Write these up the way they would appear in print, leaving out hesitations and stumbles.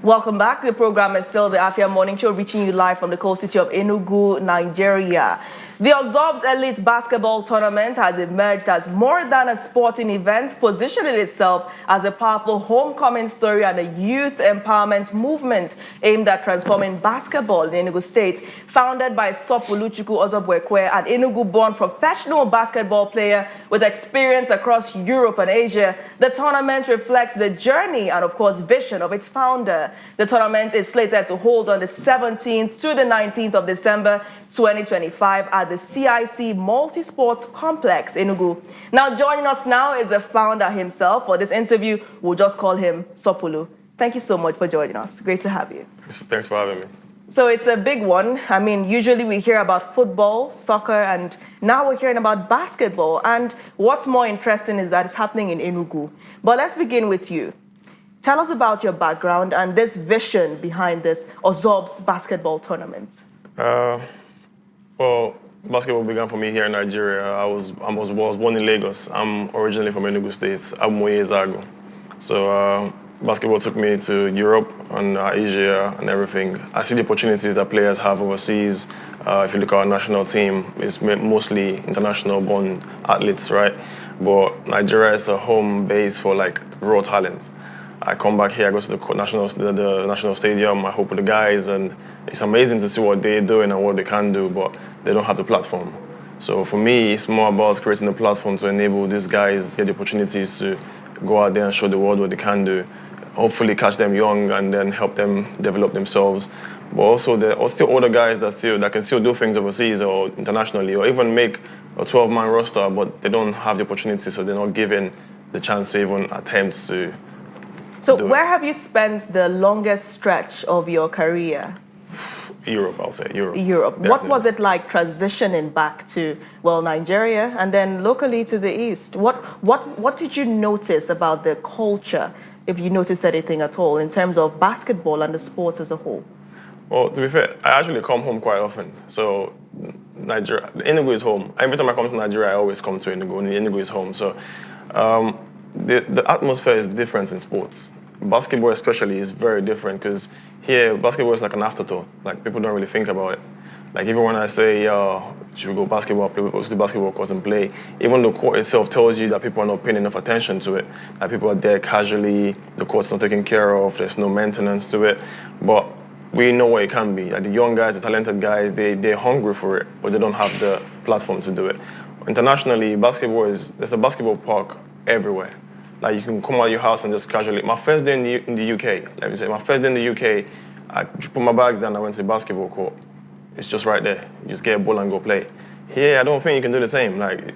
Welcome back. The program is still the Afia Morning Show, reaching you live from the coast city of Enugu, Nigeria. The Ozobz Elite Basketball Tournament has emerged as more than a sporting event, positioning itself as a powerful homecoming story and a youth empowerment movement aimed at transforming basketball in Enugu State. Founded by Anthony Ozobuekwe, an Enugu-born professional basketball player with experience across Europe and Asia, the tournament reflects the journey and, of course, vision of its founder. The tournament is slated to hold on the 17th to the 19th of December 2025 at the CIC Multi-Sports Complex, Enugu. Now, joining us now is the founder himself. For this interview, we'll just call him Sopulu. Thank you so much for joining us. Great to have you. Thanks for having me. So it's a big one. I mean, usually we hear about football, soccer, and now we're hearing about basketball. And what's more interesting is that it's happening in Enugu. But let's begin with you. Tell us about your background and this vision behind this Ozobz Basketball Tournament. Well, basketball began for me here in Nigeria. I was born in Lagos. I'm originally from Enugu State. I'm years ago. So basketball took me to Europe and Asia and everything. I see the opportunities that players have overseas. If you look at our national team, it's mostly international-born athletes, right? But Nigeria is a home base for like raw talent. I come back here, I go to the national stadium, I hope with the guys, and it's amazing to see what they're doing and what they can do, but they don't have the platform. So for me, it's more about creating a platform to enable these guys get the opportunities to go out there and show the world what they can do. Hopefully catch them young and then help them develop themselves. But also there are still older guys that can still do things overseas or internationally, or even make a 12-man roster, but they don't have the opportunity, so they're not given the chance to even attempt to. So where have you spent the longest stretch of your career? Europe, I'll say, Europe. Europe. Definitely. What was it like transitioning back to, well, Nigeria and then locally to the East? What did you notice about the culture, if you noticed anything at all, in terms of basketball and the sport as a whole? Well, to be fair, I actually come home quite often. So Nigeria, Enugu is home. Every time I come to Nigeria, I always come to Enugu, and Enugu is home. So the atmosphere is different in sports. Basketball especially is very different because here, basketball is like an afterthought. Like, people don't really think about it. Like, even when I say, should we go basketball, go to the basketball court and play, even the court itself tells you that people are not paying enough attention to it. That people are there casually, the court's not taken care of, there's no maintenance to it. But we know what it can be. Like, the young guys, the talented guys, they're hungry for it, but they don't have the platform to do it. Internationally, there's a basketball park everywhere. Like, you can come out of your house and just casually. My first day in the UK, let me say, my first day in the UK, I put my bags down, I went to the basketball court. It's just right there. You just get a ball and go play. Here, I don't think you can do the same. Like,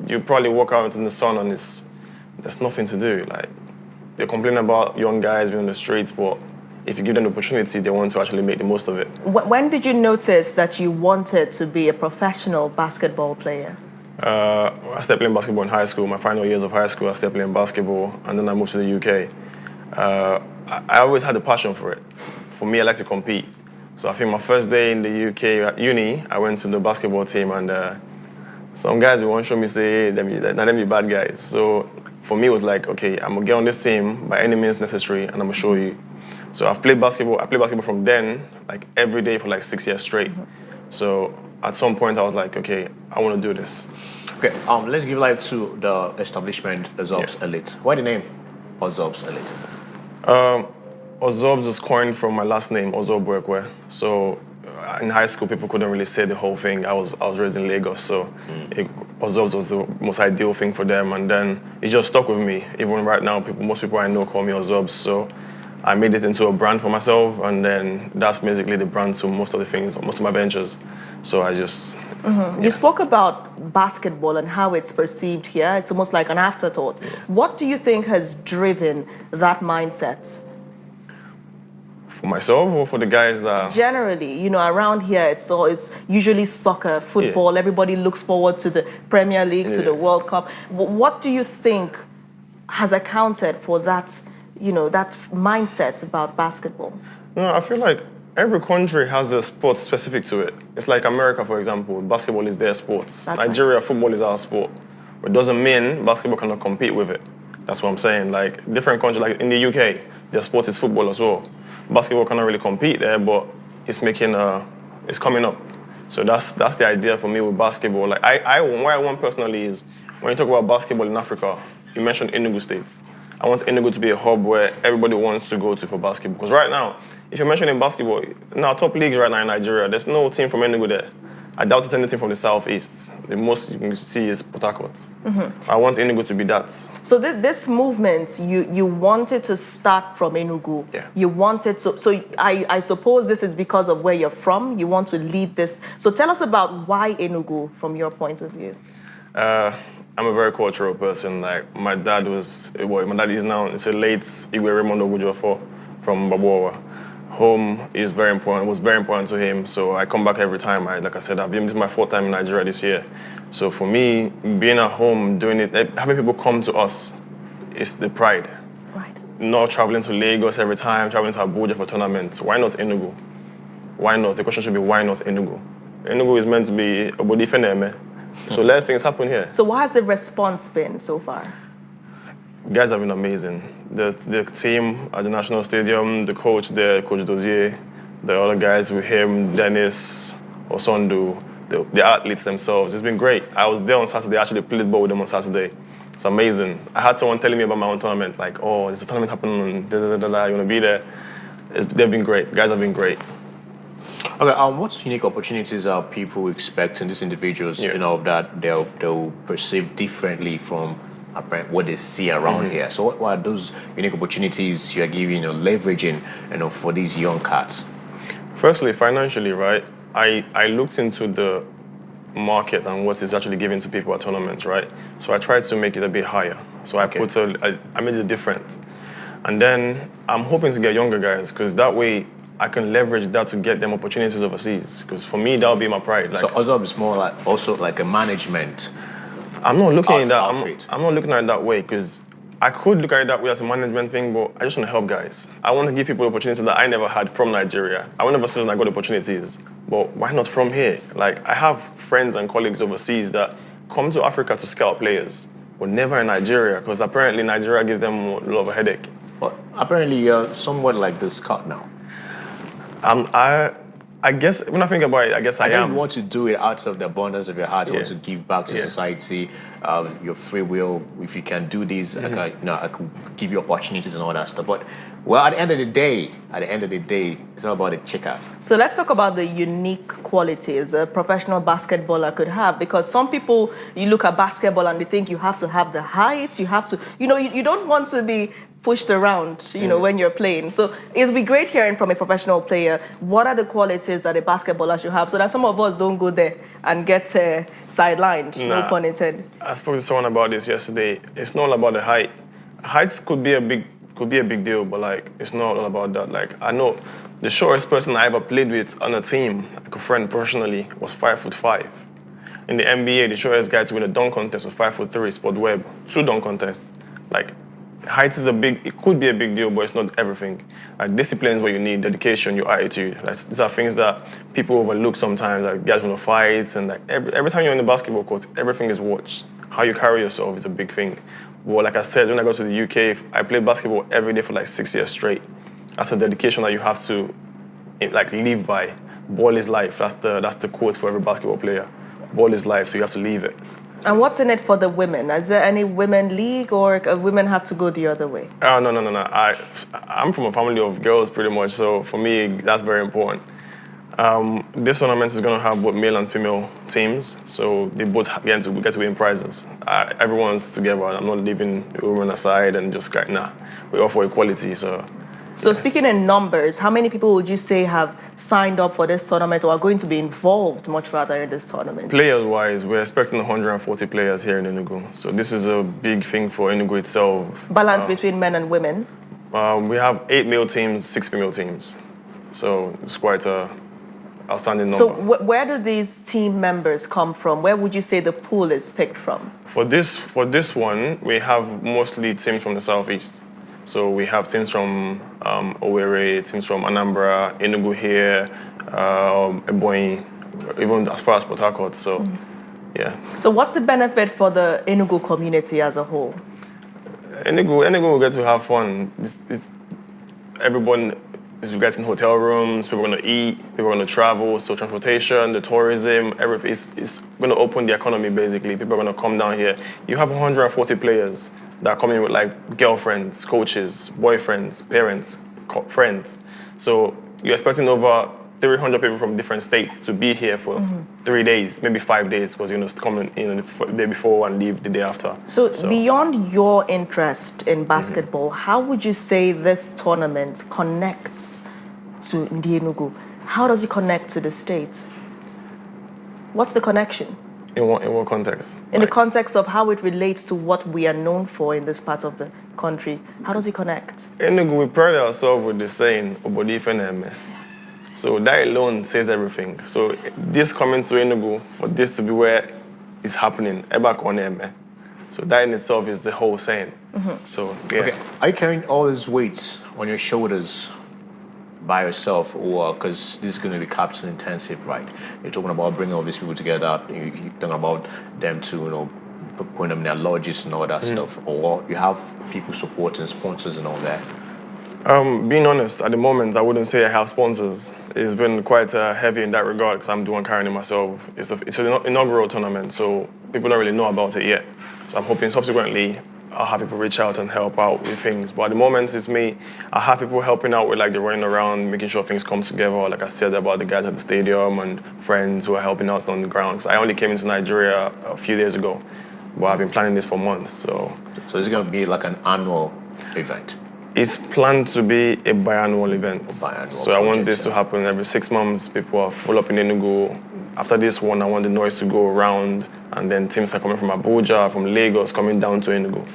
you probably walk out into the sun and there's nothing to do. Like, they complain about young guys being on the streets, but if you give them the opportunity, they want to actually make the most of it. When did you notice that you wanted to be a professional basketball player? I started playing basketball in high school. My final years of high school, I started playing basketball, and then I moved to the UK. I always had a passion for it. For me, I like to compete. So I think my first day in the UK at uni, I went to the basketball team, and some guys will want to show me, say, them be bad guys. So for me, it was like, okay, I'm gonna get on this team by any means necessary, and I'm gonna show you. So I've played basketball. I played basketball from then, like every day for like 6 years straight. So at some point, I was like, okay, I want to do this. Okay, let's give life to the establishment Ozobz Elite. Why the name Ozobz Elite? Ozobz was coined from my last name, Ozobuekwe. So in high school, people couldn't really say the whole thing. I was raised in Lagos, so Ozobz was the most ideal thing for them, and then it just stuck with me. Even right now, most people I know call me Ozobz. So I made it into a brand for myself, and then that's basically the brand to most of the things, most of my ventures. So I just... Yeah. You spoke about basketball and how it's perceived here. It's almost like an afterthought. Yeah. What do you think has driven that mindset? For myself or for the guys that... Generally, you know, around here, it's usually soccer, football. Yeah. Everybody looks forward to the Premier League, to the World Cup. What do you think has accounted for that, you know, that mindset about basketball? No, I feel like every country has a sport specific to it. It's like America, for example. Basketball is their sport. Nigeria, football is our sport. But it doesn't mean basketball cannot compete with it. That's what I'm saying. Like, different countries, like in the UK, their sport is football as well. basketball cannot really compete there, but it's coming up. So that's the idea for me with basketball. Like what I want personally is when you talk about basketball in Africa, you mentioned Enugu State. I want Enugu to be a hub where everybody wants to go to for basketball. Because right now, if you're mentioning basketball, in our top leagues right now in Nigeria, there's no team from Enugu there. I doubt it's anything from the southeast. The most you can see is Port Harcourt. I want Enugu to be that. So this movement, you wanted to start from Enugu. Yeah. You wanted to, so I suppose this is because of where you're from. You want to lead this. So tell us about why Enugu from your point of view. I'm a very cultural person. Like my dad is now, it's a late Igwe Raymond Ogujofor from Babuawa. Home is very important, was very important to him. So I come back every time. Like I said, this is my 4th time in Nigeria this year. So for me, being at home, doing it, having people come to us, is the pride. Right. Not traveling to Lagos every time, traveling to Abuja for tournaments. Why not Enugu? Why not? The question should be, why not Enugu? Enugu is meant to be Obodifeneme. So let things happen here. So what has the response been so far? Guys have been amazing. The team at the National Stadium, the coach there, Coach Dozier, the other guys with him, Dennis, Osondu, the athletes themselves. It's been great. I was there on Saturday. I actually played ball with them on Saturday. It's amazing. I had someone telling me about my own tournament, like, oh, there's a tournament happening, you want to be there? They've been great. The guys have been great. Okay, what unique opportunities are people expecting these individuals, that they'll perceive differently from what they see around here? So what are those unique opportunities you're giving, leveraging, for these young cats? Firstly, financially, right? I looked into the market and what is actually given to people at tournaments, right? So I tried to make it a bit higher. So I made it different. And then I'm hoping to get younger guys, because that way I can leverage that to get them opportunities overseas. Because for me, that would be my pride. So Ozobz is more like a management. I'm not looking at that. I'm not looking at it that way, because I could look at it that way as a management thing, but I just want to help guys. I want to give people opportunities that I never had from Nigeria. I went overseas and I got opportunities, but why not from here? Like, I have friends and colleagues overseas that come to Africa to scout players, but never in Nigeria, because apparently Nigeria gives them a lot of a headache. But apparently you're somewhat like the scout now. I guess when I think about it, I guess I am. You want to do it out of the abundance of your heart. You want to give back to society, your free will. If you can do this, I could give you opportunities and all that stuff. But at the end of the day, it's all about the checkers. So let's talk about the unique qualities a professional basketballer could have, because some people, you look at basketball and they think you have to have the height, you have to, you don't want to be pushed around, when you're playing. So it'd be great hearing from a professional player, what are the qualities that a basketballer should have, so that some of us don't go there and get sidelined, no pun intended. I spoke to someone about this yesterday. It's not all about the height. Heights could be a big deal, but it's not all about that. I know the shortest person I ever played with on a team, like a friend professionally, was 5'5". In the NBA, the shortest guy to win a dunk contest was 5'3", Spud Webb, 2 dunk contests. Height is it could be a big deal, but it's not everything. Discipline is what you need, dedication, your attitude. These are things that people overlook sometimes. Guys want to fight, and every time you're in the basketball court, everything is watched. How you carry yourself is a big thing. But like I said, when I go to the UK, I played basketball every day for 6 years straight. That's a dedication that you have to live by. Ball is life. That's the quote for every basketball player. Ball is life, so you have to leave it. And what's in it for the women? Is there any women league, or women have to go the other way? Oh, no. I'm from a family of girls pretty much, so for me, that's very important. This tournament is going to have both male and female teams, so they both get to win prizes. Everyone's together. I'm not leaving the women aside and just we offer equality. So speaking in numbers, how many people would you say have signed up for this tournament, or are going to be involved much rather in this tournament? Players-wise, we're expecting 140 players here in Enugu. So this is a big thing for Enugu itself. Balance between men and women? We have 8 male teams, 6 female teams. So it's quite a outstanding number. So where do these team members come from? Where would you say the pool is picked from? For this one, we have mostly teams from the southeast. So we have teams from Owerri, teams from Anambra, Enugu here, Ebonyi, even as far as Port Harcourt. So, yeah. So what's the benefit for the Enugu community as a whole? Enugu will get to have fun. Everyone It's getting hotel rooms, people are going to eat, people are going to travel, so transportation, the tourism, everything. It's going to open the economy, basically. People are going to come down here. You have 140 players that are coming with like girlfriends, coaches, boyfriends, parents, friends. So you're expecting over 300 people from different states to be here for 3 days, maybe 5 days, because you're going to come in the day before and leave the day after. So beyond your interest in basketball, how would you say this tournament connects to Enugu? How does it connect to the state? What's the connection? In what context? In the context of how it relates to what we are known for in this part of the country. How does it connect? Enugu, we pride ourselves with the saying, Obodi Ifeneme. So that alone says everything. So this coming to Enugu, for this to be where it's happening, Ebak Oneme. So that in itself is the whole saying. So yeah. Okay. Are you carrying all these weights on your shoulders by yourself, or because this is going to be capital intensive, right? You're talking about bringing all these people together. You're talking about them to, putting them in their lodges and all that stuff, or you have people supporting, sponsors and all that. Being honest, at the moment, I wouldn't say I have sponsors. It's been quite heavy in that regard because I'm the one carrying it myself. It's an inaugural tournament, so people don't really know about it yet. So I'm hoping subsequently I'll have people reach out and help out with things. But at the moment, it's me. I have people helping out with like the running around, making sure things come together. Like I said about the guys at the stadium and friends who are helping out on the ground. Because I only came into Nigeria a few days ago, but I've been planning this for months. So it's going to be like an annual event. It's planned to be a biannual event. So I want this to happen every 6 months. People are full up in Enugu. After this one, I want the noise to go around, and then teams are coming from Abuja, from Lagos, coming down to Enugu.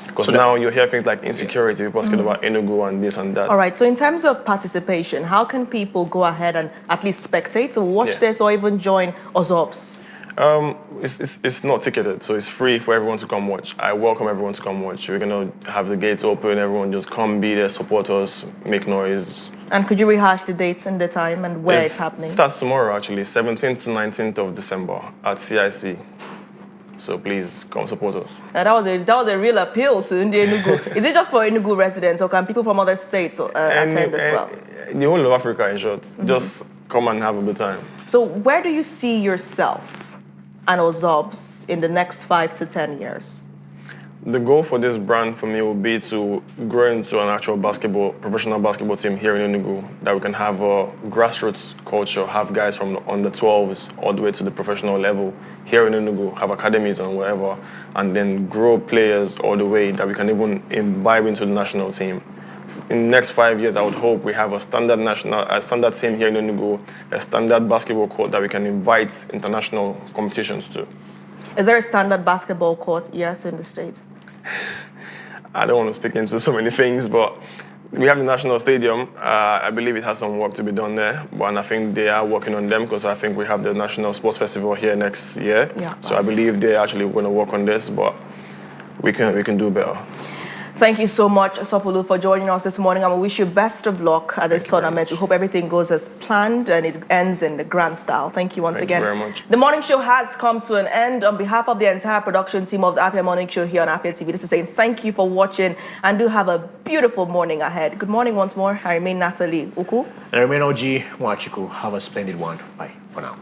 Because so now you hear things like insecurity, people asking about Enugu and this and that. All right, so in terms of participation, how can people go ahead and at least spectate or watch this or even join Ozobz? It's not ticketed, so it's free for everyone to come watch. I welcome everyone to come watch. We're going to have the gates open, everyone just come, be there, support us, make noise. And could you rehash the dates and the time and where it's happening? It starts tomorrow, actually, 17th to 19th of December at CIC. So please come support us. That was a real appeal to Enugu. Is it just for Enugu residents, or can people from other states attend as well? The whole of Africa, in short. Just come and have a good time. So where do you see yourself and Ozobz in the next 5 to 10 years? The goal for this brand for me will be to grow into an actual professional basketball team here in Enugu, that we can have a grassroots culture, have guys from the under 12s all the way to the professional level here in Enugu, have academies and wherever, and then grow players all the way that we can even imbibe into the national team. In the next 5 years, I would hope we have a standard team here in Enugu, a standard basketball court that we can invite international competitions to. Is there a standard basketball court yet in the state? I don't want to speak into so many things, but we have the national stadium. I believe it has some work to be done there, and I think they are working on them because I think we have the National Sports Festival here next year. Yeah. So I believe they're actually going to work on this, but we can do better. Thank you so much, Sopulu, for joining us this morning. I wish you best of luck at this tournament. We hope everything goes as planned and it ends in the grand style. Thank you once again. Thank you very much. The morning show has come to an end. On behalf of the entire production team of the Apia Morning Show here on Apia TV, this is saying thank you for watching and do have a beautiful morning ahead. Good morning once more. I remain Nathalie Uku. And I remain OG Wachiku. Have a splendid one. Bye for now.